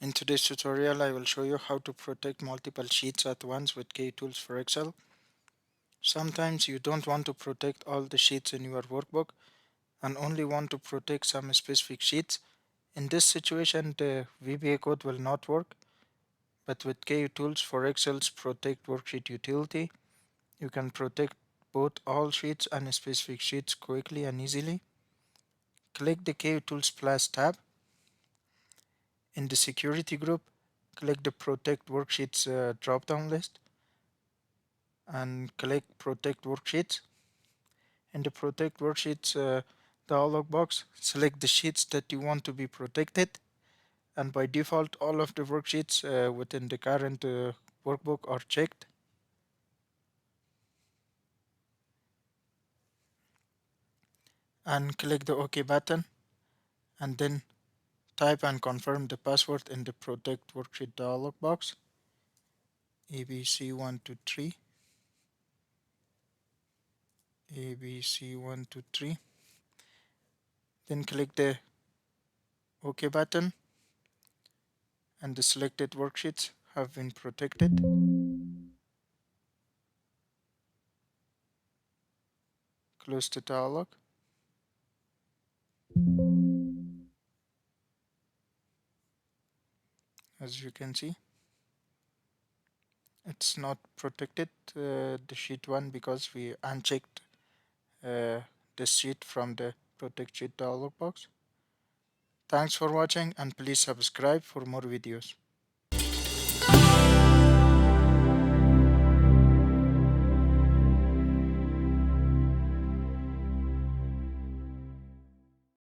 In today's tutorial, I will show you how to protect multiple sheets at once with Kutools for Excel. Sometimes you don't want to protect all the sheets in your workbook and only want to protect some specific sheets. In this situation, the VBA code will not work, but with Kutools for Excel's Protect Worksheet utility, you can protect both all sheets and specific sheets quickly and easily. Click the Kutools Plus tab. In the Security group, click the Protect Worksheets drop-down list and click Protect Worksheets. In the Protect Worksheets dialog box, select the sheets that you want to be protected, and by default all of the worksheets within the current workbook are checked. And click the OK button, and then type and confirm the password in the Protect Worksheet dialog box. ABC123 ABC123. Then click the OK button, and the selected worksheets have been protected. Close the dialog. As you can see, it's not protected, the sheet 1, because we unchecked this sheet from the protect sheet dialog box. Thanks for watching, and please subscribe for more videos.